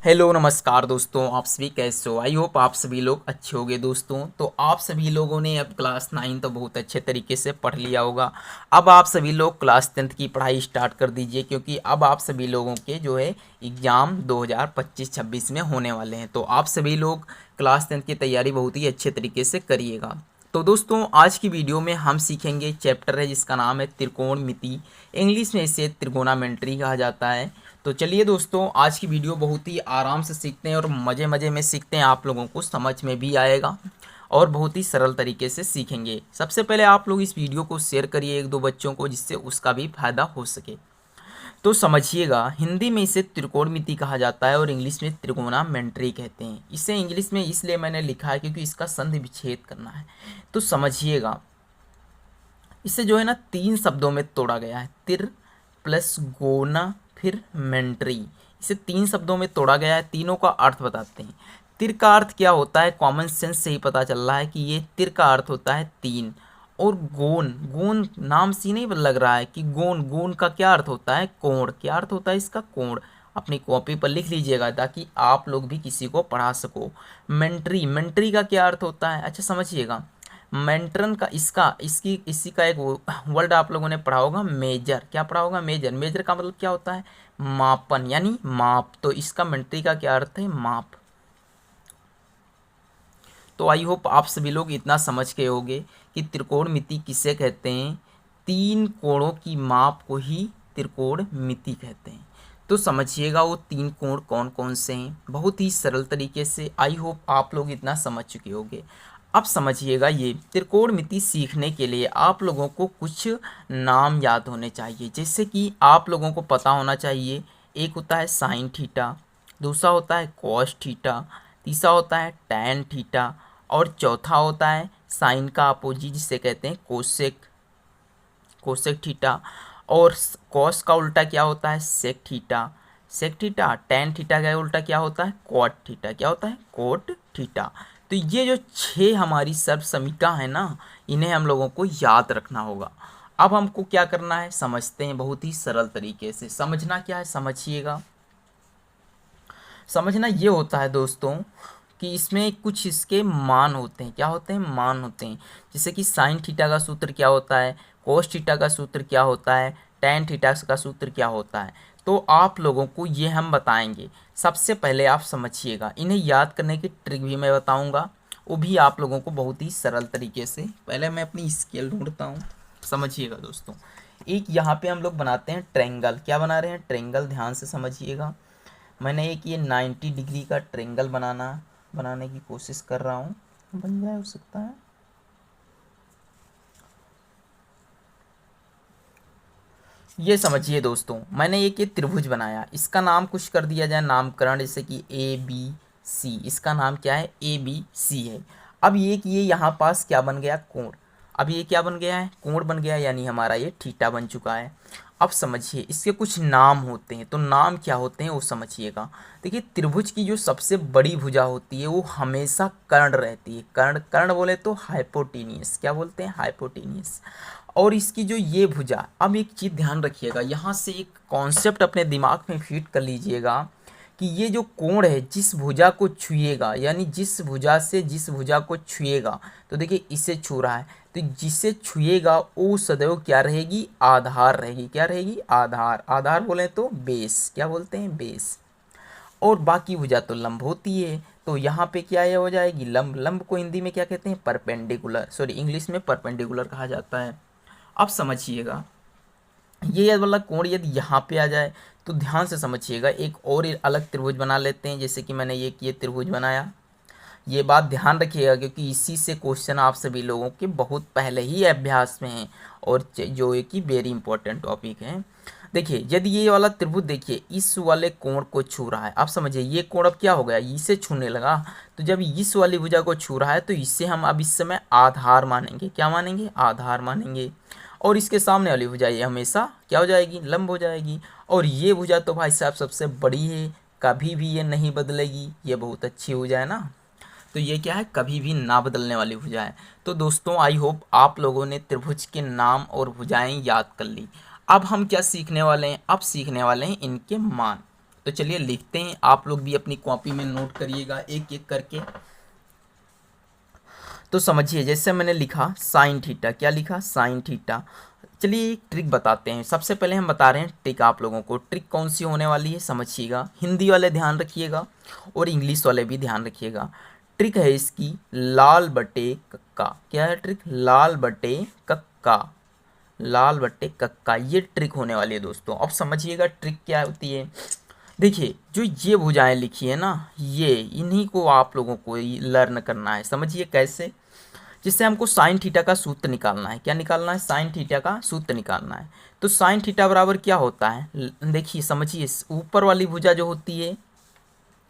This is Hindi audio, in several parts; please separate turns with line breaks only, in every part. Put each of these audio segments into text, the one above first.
हेलो नमस्कार दोस्तों, आप सभी कैसे हो। आई होप आप सभी लोग अच्छे होंगे दोस्तों। तो आप सभी लोगों ने अब क्लास 9 तो बहुत अच्छे तरीके से पढ़ लिया होगा। अब आप सभी लोग क्लास 10 की पढ़ाई स्टार्ट कर दीजिए, क्योंकि अब आप सभी लोगों के जो है एग्ज़ाम 2025-26 में होने वाले हैं। तो आप सभी लोग क्लास 10 की तैयारी बहुत ही अच्छे तरीके से करिएगा। तो दोस्तों, आज की वीडियो में हम सीखेंगे चैप्टर है जिसका नाम है त्रिकोणमिति। इंग्लिश में इसे त्रिगोनामेंट्री कहा जाता है। तो चलिए दोस्तों, आज की वीडियो बहुत ही आराम से सीखते हैं और मज़े मज़े में सीखते हैं। आप लोगों को समझ में भी आएगा और बहुत ही सरल तरीके से सीखेंगे। सबसे पहले आप लोग इस वीडियो को शेयर करिए एक दो बच्चों को, जिससे उसका भी फायदा हो सके। तो समझिएगा, हिंदी में इसे त्रिकोणमिति कहा जाता है और इंग्लिश में त्रिकोणामेंट्री कहते हैं। इसे इंग्लिश में इसलिए मैंने लिखा है क्योंकि इसका संधि विच्छेद करना है। तो समझिएगा, इसे जो है ना 3 शब्दों में तोड़ा गया है। तिर प्लस गोना फिर मेंट्री। इसे 3 शब्दों में तोड़ा गया है। तीनों का अर्थ बताते हैं। तिर का अर्थ क्या होता है, कॉमन सेंस से ही पता चल रहा है कि ये तिर का अर्थ होता है 3। और गोन, गोन नाम से ही नहीं लग रहा है कि गोन, गोन का क्या अर्थ होता है, कोण। क्या अर्थ होता है इसका, कोण। अपनी कॉपी पर लिख लीजिएगा ताकि आप लोग भी किसी को पढ़ा सको। मेंट्री, मेंट्री का क्या अर्थ होता है, अच्छा समझिएगा। मेंटरन का इसका इसकी इसी का एक वर्ड आप लोगों ने पढ़ा होगा, मेजर। क्या पढ़ा होगा, मेजर। मेजर का मतलब क्या होता है, मापन यानी माप। तो इसका मेंट्री का क्या अर्थ है, माप। तो आई होप आप सभी लोग इतना समझ गए होंगे कि त्रिकोणमिति किसे कहते हैं। 3 कोणों की माप को ही त्रिकोणमिति कहते हैं। तो समझिएगा वो 3 कोण कौन कौन से हैं, बहुत ही सरल तरीके से। आई होप आप लोग इतना समझ चुके होंगे। अब समझिएगा, ये त्रिकोणमिति सीखने के लिए आप लोगों को कुछ नाम याद होने चाहिए, जैसे कि आप लोगों को पता होना चाहिए। एक होता है साइन थीटा, दूसरा होता है कॉस थीटा, तीसरा होता है टैन थीटा, और चौथा होता है साइन का अपोजिट जिसे कहते हैं कोसेक, कोसेक थीटा। और कॉस का उल्टा क्या होता है, sec theta, sec theta. Tan theta का उल्टा क्या होता है, कॉट थीटा। क्या होता है, कोट थीटा। तो ये जो 6 हमारी सर्व समीका है ना, इन्हें हम लोगों को याद रखना होगा। अब हमको क्या करना है, समझते हैं बहुत ही सरल तरीके से। समझना क्या है, समझिएगा। समझना ये होता है दोस्तों कि इसमें कुछ इसके मान होते हैं। क्या होते हैं, मान होते हैं। जैसे कि साइन थीटा का सूत्र क्या होता है, कोस थीटा का सूत्र क्या होता है, टैन थीटा का सूत्र क्या होता है। तो आप लोगों को ये हम बताएंगे। सबसे पहले आप समझिएगा, इन्हें याद करने की ट्रिक भी मैं बताऊंगा, वो भी आप लोगों को बहुत ही सरल तरीके से। पहले मैं अपनी स्केल ढूंढता हूँ। समझिएगा दोस्तों, एक यहाँ पे हम लोग बनाते हैं ट्रेंगल। क्या बना रहे हैं, ट्रेंगल। ध्यान से समझिएगा, मैंने एक ये 90 डिग्री का ट्रेंगल बनाने की कोशिश कर रहा हूँ। बन जाए, हो सकता है। ये समझिए दोस्तों, मैंने एक ये त्रिभुज बनाया। इसका नाम कुछ कर दिया जाए, नामकरण, जैसे कि ए बी सी। इसका नाम क्या है, ए बी सी है। अब ये यहाँ पास क्या बन गया, कोण। अब ये क्या बन गया है, कोण बन गया, यानी हमारा ये थीटा बन चुका है। अब समझिए, इसके कुछ नाम होते हैं। तो नाम क्या होते हैं वो समझिएगा। देखिए, त्रिभुज की जो सबसे बड़ी भुजा होती है वो हमेशा कर्ण रहती है। कर्ण, कर्ण बोले तो हाइपोटेनियस। क्या बोलते हैं, हाइपोटेनियस। और इसकी जो ये भुजा, अब एक चीज़ ध्यान रखिएगा, यहाँ से एक कॉन्सेप्ट अपने दिमाग में फिट कर लीजिएगा कि ये जो कोण है, जिस भुजा को छुएगा, यानी जिस भुजा से जिस भुजा को छुएगा, तो देखिए इसे छू रहा है, तो जिसे छुएगा वो सदैव क्या रहेगी, आधार रहेगी। क्या रहेगी, आधार। आधार बोले तो बेस। क्या बोलते हैं, बेस। और बाकी भुजा तो लंब होती है। तो यहाँ पे क्या ये हो जाएगी, लंब। लंब को हिंदी में क्या कहते हैं, परपेंडिकुलर। सॉरी, इंग्लिश में परपेंडिकुलर कहा जाता है। अब समझिएगा, ये वाला कोण यदि यहाँ पे आ जाए तो ध्यान से समझिएगा, एक और अलग त्रिभुज बना लेते हैं। जैसे कि मैंने ये त्रिभुज बनाया। ये बात ध्यान रखिएगा क्योंकि इसी से क्वेश्चन आप सभी लोगों के बहुत पहले ही अभ्यास में हैं, और जो है कि वेरी इंपॉर्टेंट टॉपिक है। देखिए, यदि ये वाला त्रिभुज देखिए इस वाले कोण को छू रहा है। अब समझिए, ये कोण अब क्या हो गया, इसे छूने लगा। तो जब इस वाली भुजा को छू रहा है तो इससे हम अब इस समय आधार मानेंगे। क्या मानेंगे, आधार मानेंगे। और इसके सामने वाली भुजा ये हमेशा क्या हो जाएगी, लंब हो जाएगी। और ये भुजा तो भाई साहब सबसे बड़ी है, कभी भी ये नहीं बदलेगी। ये बहुत अच्छी भुजा है ना। तो ये क्या है, कभी भी ना बदलने वाली भुजा है। तो दोस्तों, आई होप आप लोगों ने त्रिभुज के नाम और भुजाएं याद कर ली। अब हम क्या सीखने वाले हैं, अब सीखने वाले हैं इनके मान। तो चलिए लिखते हैं, आप लोग भी अपनी कॉपी में नोट करिएगा एक एक करके। तो समझिए, जैसे मैंने लिखा साइन थीटा, क्या लिखा, साइन थीटा। चलिए एक ट्रिक बताते हैं। सबसे पहले हम बता रहे हैं ट्रिक आप लोगों को। ट्रिक कौन सी होने वाली है समझिएगा, हिंदी वाले ध्यान रखिएगा और इंग्लिश वाले भी ध्यान रखिएगा। ट्रिक है इसकी लाल बटे कक्का। क्या है ट्रिक, लाल बटे कक्का, लाल बट्टे कक्का, ये ट्रिक होने वाली है दोस्तों। अब समझिएगा ट्रिक क्या होती है। देखिए जो ये भुजाएं लिखी है ना, ये इन्हीं को आप लोगों को लर्न करना है। समझिए कैसे, जिससे हमको साइन थीटा का सूत्र निकालना है। क्या निकालना है, साइन थीटा का सूत्र निकालना है। तो साइन थीटा बराबर क्या होता है, देखिए समझिए, ऊपर वाली भुजा जो होती है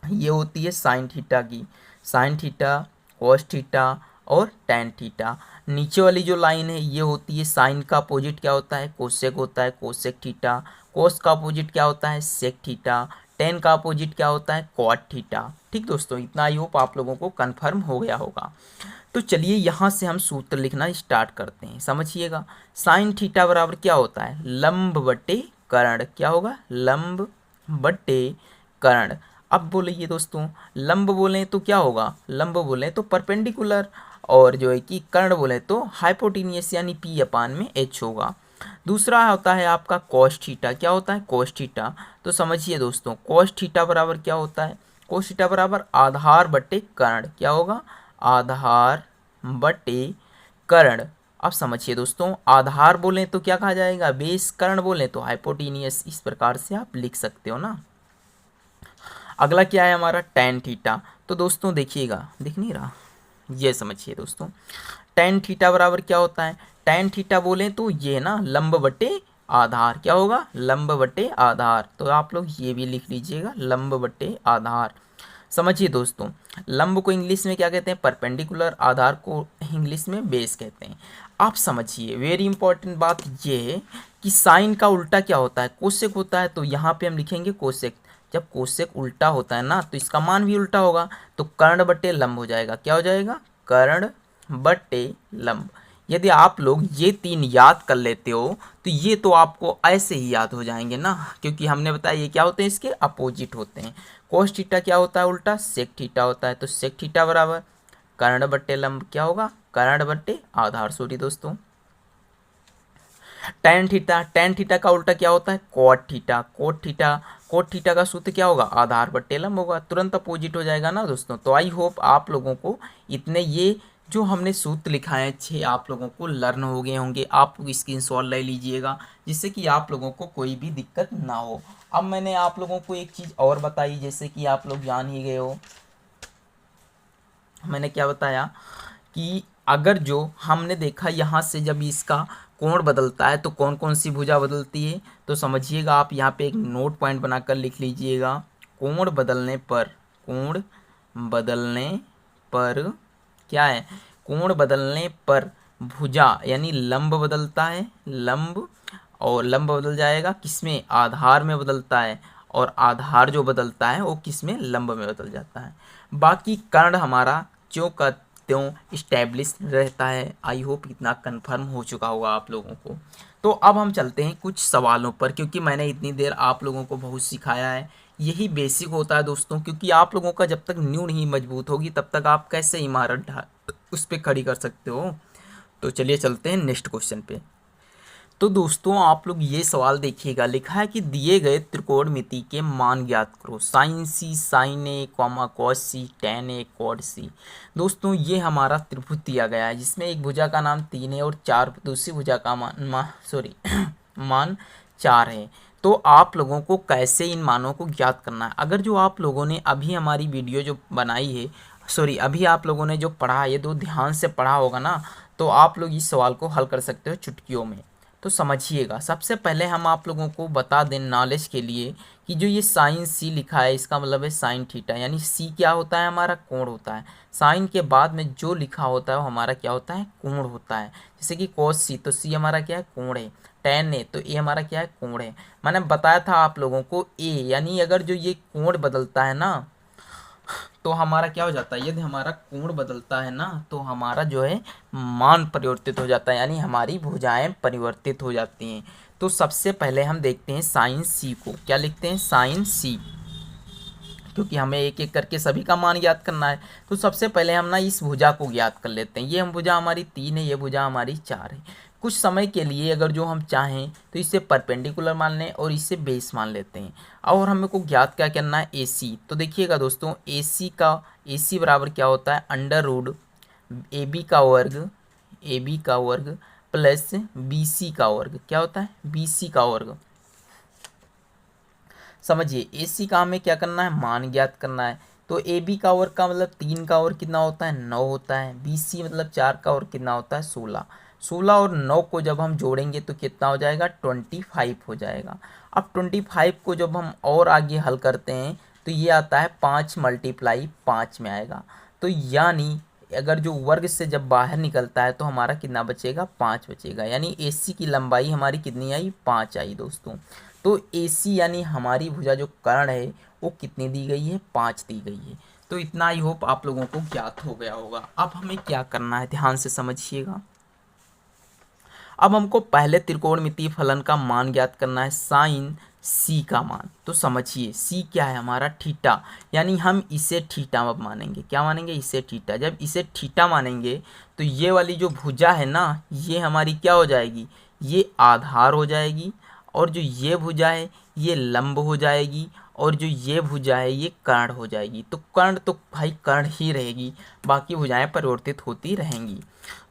ये होती है साइन थीटा की, साइन थीटा, कॉस थीटा और टेन थीटा। नीचे वाली जो लाइन है ये होती है, साइन का अपोजिट क्या होता है, कोसेक होता है, कोसेक थीटा। कोस का अपोजिट क्या होता है, सेक थीटा। टेन का अपोजिट क्या होता है, कॉट थीटा। ठीक दोस्तों, इतना आई होप आप लोगों को कंफर्म हो गया होगा। तो चलिए यहाँ से हम सूत्र लिखना स्टार्ट करते हैं। समझिएगा, साइन थीटा बराबर क्या होता है, लंब बटे कर्ण। क्या होगा, लंब बटे कर्ण। अब बोलिए दोस्तों, लंब बोलें तो क्या होगा, लंब बोलें तो परपेंडिकुलर, और जो है कि कर्ण बोले तो हाइपोटेनियस, यानी पी अपान में एच होगा। दूसरा होता है आपका कॉस थीटा। क्या होता है, कॉस थीटा। तो समझिए दोस्तों, कॉस थीटा बराबर क्या होता है, कॉस थीटा बराबर आधार बटे कर्ण। क्या होगा, आधार बटे कर्ण। अब समझिए दोस्तों, आधार बोलें तो क्या कहा जाएगा, बेस। कर्ण बोलें तो हाइपोटेनियस। इस प्रकार से आप लिख सकते हो ना। अगला क्या है हमारा, टेन थीटा। तो दोस्तों देखिएगा, दिख नहीं रहा, ये समझिए दोस्तों, टेन थीटा बराबर क्या होता है, टेन थीटा बोले तो ये ना लंब बटे आधार। क्या होगा, लंब बटे आधार। तो आप लोग ये भी लिख लीजिएगा, लंब बटे आधार। समझिए दोस्तों, लंब को इंग्लिश में क्या कहते हैं, परपेंडिकुलर। आधार को इंग्लिश में बेस कहते हैं। आप समझिए, वेरी इंपॉर्टेंट बात ये है कि साइन का उल्टा क्या होता है, कोसेक होता है। तो यहाँ पे हम लिखेंगे कोसेक। जब कोसेक उल्टा होता है ना, तो इसका मान भी उल्टा होगा। तो कर्ण बटे लंब हो जाएगा। क्या हो जाएगा, कर्ण बटे लंब। यदि आप लोग ये तीन याद कर लेते हो तो ये तो आपको ऐसे ही याद हो जाएंगे ना, क्योंकि हमने बताया ये क्या होते हैं, इसके अपोजिट होते हैं। कोस थीटा क्या होता है, उल्टा सेक थीटा होता है। तो सेक थीटा बराबर कर्ण बट्टे लंब। क्या होगा, कर्ण बट्टे आधार। सॉरी दोस्तों, टेन थीटा, टेन थीटा का उल्टा क्या होता है, cot theta. Cot theta, cot theta का सूत्र क्या होगा, आधार बट्टे लंब होगा। तुरंत अपोजिट हो जाएगा ना दोस्तों। तो आई होप आप लोगों को इतने ये जो हमने सूत्र लिखाए हैं 6 आप लोगों को लर्न हो गए होंगे। आप लोग स्क्रीनशॉट ले लीजिएगा, जिससे कि आप लोगों को कोई भी दिक्कत ना हो। अब मैंने आप लोगों को एक चीज़ और बताई, जैसे कि आप लोग जान ही गए हो, मैंने क्या बताया कि अगर जो हमने देखा यहाँ से जब इसका कोण बदलता है तो कौन कौन सी भुजा बदलती है। तो समझिएगा, आप यहाँ पे एक नोट पॉइंट बनाकर लिख लीजिएगा। कोण बदलने पर, कोण बदलने पर क्या है, कोण बदलने पर भुजा यानी लंब बदलता है, लंब। और लंब बदल जाएगा किसमें, आधार में बदलता है। और आधार जो बदलता है वो किसमें, लंब में बदल जाता है। बाकी कर्ण हमारा जो का त्यों स्टैब्लिश रहता है। आई होप इतना कंफर्म हो चुका होगा आप लोगों को। तो अब हम चलते हैं कुछ सवालों पर, क्योंकि मैंने इतनी देर आप लोगों को बहुत सिखाया है। यही बेसिक होता है दोस्तों, क्योंकि आप लोगों का जब तक नींव नहीं मजबूत होगी तब तक आप कैसे इमारत उस पर खड़ी कर सकते हो। तो चलिए चलते हैं नेक्स्ट क्वेश्चन पे। तो दोस्तों आप लोग ये सवाल देखिएगा, लिखा है कि दिए गए त्रिकोणमिति के मान ज्ञात करो। साइन सी, साइन ए, कॉमा कॉस सी, टेन ए, कॉड सी। दोस्तों ये हमारा त्रिभुज दिया गया है, जिसमें एक भुजा का नाम 3 है और चार दूसरी भुजा का मान 4 है। तो आप लोगों को कैसे इन मानों को ज्ञात करना है। अगर जो आप लोगों ने अभी हमारी वीडियो जो बनाई है, अभी आप लोगों ने जो पढ़ा, ये दो ध्यान से पढ़ा होगा ना, तो आप लोग इस सवाल को हल कर सकते हो चुटकियों में। तो समझिएगा, सबसे पहले हम आप लोगों को बता दें नॉलेज के लिए कि जो ये साइन सी लिखा है इसका मतलब है साइन थीटा, यानी सी क्या होता है, हमारा कोण होता है। साइन के बाद में जो लिखा होता है वो हमारा क्या होता है, कोण होता है। जैसे कि कॉस सी, तो सी हमारा क्या है, कोण है। टेन ए, तो ए हमारा क्या है, कोण है। मैंने बताया था आप लोगों को ए, यानी अगर जो ये कोण बदलता है ना, तो हमारा क्या हो जाता है, यदि हमारा कोण बदलता है ना, तो हमारा जो है मान परिवर्तित हो जाता है, यानी हमारी भुजाएं परिवर्तित हो जाती हैं। तो सबसे पहले हम देखते हैं साइन सी को। क्या लिखते हैं, साइन सी। क्योंकि हमें एक एक करके सभी का मान ज्ञात करना है। तो सबसे पहले हम ना इस भुजा को ज्ञात कर लेते हैं। ये हम भुजा हमारी 3 है, ये भुजा हमारी 4 है। कुछ समय के लिए अगर जो हम चाहें तो इसे परपेंडिकुलर मान लें और इसे बेस मान लेते हैं। और हमें को ज्ञात क्या करना है, ए सी। तो देखिएगा दोस्तों, ए सी बराबर क्या होता है, अंडर रूट ए बी का वर्ग प्लस बी सी का वर्ग। क्या होता है, बी सी का वर्ग। समझिए, ए सी का हमें क्या करना है, मान ज्ञात करना है। तो ए बी का वर्ग का मतलब 3 का वर्ग कितना होता है, 9 होता है। बी सी मतलब 4 का वर्ग कितना होता है, 16। 16 और 9 को जब हम जोड़ेंगे तो कितना हो जाएगा, 25 हो जाएगा। अब 25 को जब हम और आगे हल करते हैं तो ये आता है 5 × 5 में आएगा। तो यानी अगर जो वर्ग से जब बाहर निकलता है तो हमारा कितना बचेगा, 5 बचेगा। यानी ए सी की लंबाई हमारी कितनी आई, 5 आई दोस्तों। तो ए सी यानी हमारी भुजा जो कर्ण है वो कितनी दी गई है, 5 दी गई है। तो इतना आई होप आप लोगों को ज्ञात हो गया होगा। अब हमें क्या करना है, ध्यान से समझिएगा। अब हमको पहले त्रिकोणमितीय फलन का मान ज्ञात करना है, साइन सी का मान। तो समझिए, सी क्या है हमारा, थीटा। यानी हम इसे थीटा मानेंगे। क्या मानेंगे, इसे थीटा। जब इसे थीटा मानेंगे तो ये वाली जो भुजा है ना, ये हमारी क्या हो जाएगी, ये आधार हो जाएगी। और जो ये भुजा है ये लंब हो जाएगी। और जो ये भुजा है ये कर्ण हो जाएगी। तो कर्ण तो भाई कर्ण ही रहेगी, बाकी भुजाएं परिवर्तित होती रहेंगी।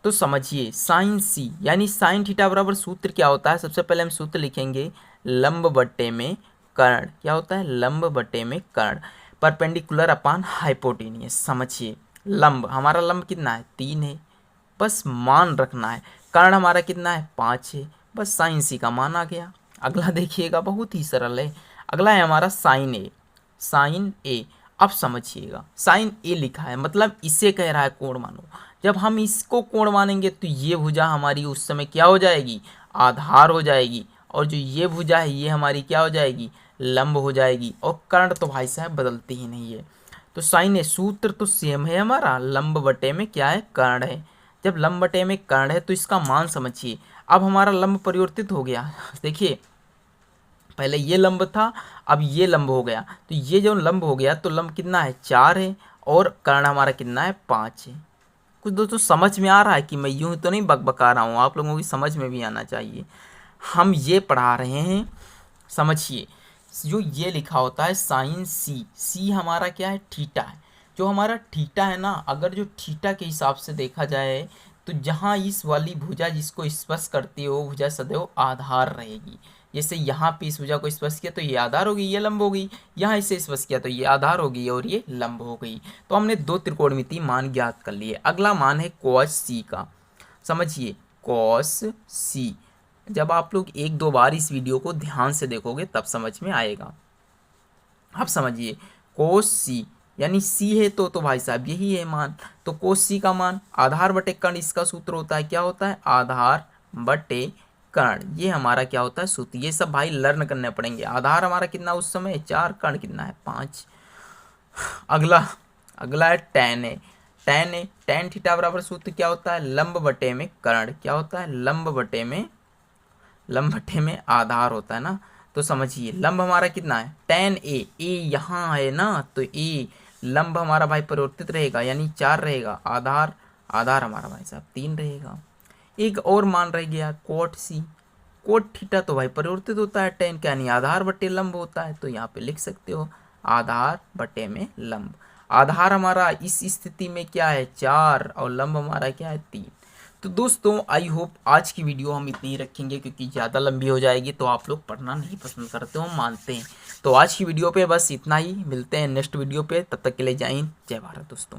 तो समझिए, साइन सी यानी साइन थीटा बराबर सूत्र क्या होता है, सबसे पहले हम सूत्र लिखेंगे, लंब बट्टे में कर्ण। क्या होता है, लंब बट्टे में कर्ण, परपेंडिकुलर अपान हाइपोटेनियस। समझिए, लंब हमारा लंब कितना है, 3 है, बस मान रखना है। कर्ण हमारा कितना है, 5 है, बस साइन सी का मान आ गया। अगला देखिएगा, बहुत ही सरल है। अगला है हमारा साइन ए। साइन ए, अब समझिएगा, साइन ए लिखा है मतलब इसे कह रहा है कोण मानो। जब हम इसको कोण मानेंगे तो ये भुजा हमारी उस समय क्या हो जाएगी, आधार हो जाएगी। और जो ये भुजा है ये हमारी क्या हो जाएगी, लंब हो जाएगी। और कर्ण तो भाई साहब बदलती ही नहीं है। तो साइन ए, सूत्र तो सेम है हमारा, लंब बटे में क्या है, कर्ण है। जब लंब बटे में कर्ण है तो इसका मान समझिए। अब हमारा लंब परिवर्तित हो गया। देखिए, पहले ये लंब था, अब ये लंब हो गया। तो ये जो लंब हो गया तो लंब कितना है, 4 है। और कर्ण हमारा कितना है, 5 है। कुछ दोस्तों समझ में आ रहा है कि मैं यूं ही तो नहीं बकबका रहा हूँ, आप लोगों की समझ में भी आना चाहिए। हम ये पढ़ा रहे हैं, समझिए। जो ये लिखा होता है साइन सी, सी हमारा क्या है, थीटा है। जो हमारा थीटा है ना, अगर जो थीटा के हिसाब से देखा जाए तो जहाँ इस वाली भुजा जिसको स्पर्श करती है वो भुजा सदैव आधार रहेगी। जैसे यहाँ पे इस भुजा को स्पर्श किया तो ये आधार हो गई, ये लंब हो गई। यहाँ इसे स्पर्श किया तो ये आधार हो गई और ये लंब हो गई। तो हमने 2 त्रिकोणमितीय मान ज्ञात कर लिए। अगला मान है कॉस सी का। समझिए, कॉस सी, जब आप लोग 1-2 बार इस वीडियो को ध्यान से देखोगे तब समझ में आएगा। अब समझिए, कोस सी यानी सी है तो भाई साहब यही है मान। तो कोस सी का मान आधार बटे कर्ण, इसका सूत्र होता है, क्या होता है, आधार बटे कर्ण। ये हमारा क्या होता है, सूत्र। ये सब भाई लर्न करने पड़ेंगे। आधार हमारा कितना उस समय 4, कर्ण कितना है 5। अगला है टैन है। टैन थीटा बराबर सूत्र क्या होता है, लंब बटे में कर्ण। क्या होता है, लंब बटे में आधार होता है ना। तो समझिए, लंब हमारा कितना है, टैन ए। ए यहाँ है ना, तो ए लंब हमारा भाई परिवर्तित रहेगा यानी 4 रहेगा। आधार हमारा भाई साहब 3 रहेगा। एक और मान रह गया कोट सी। कोट थीटा तो भाई परिवर्तित होता है टैन का, यानी आधार बटे लंब होता है। तो यहाँ पे लिख सकते हो आधार बटे में लंब। आधार हमारा इस स्थिति में क्या है, 4, और लंब हमारा क्या है, 3। तो दोस्तों आई होप आज की वीडियो हम इतनी ही रखेंगे, क्योंकि ज़्यादा लंबी हो जाएगी तो आप लोग पढ़ना नहीं पसंद करते हो, मानते हैं। तो आज की वीडियो पे बस इतना ही, मिलते हैं नेक्स्ट वीडियो पे, तब तक के लिए जय हिंद, जय भारत दोस्तों।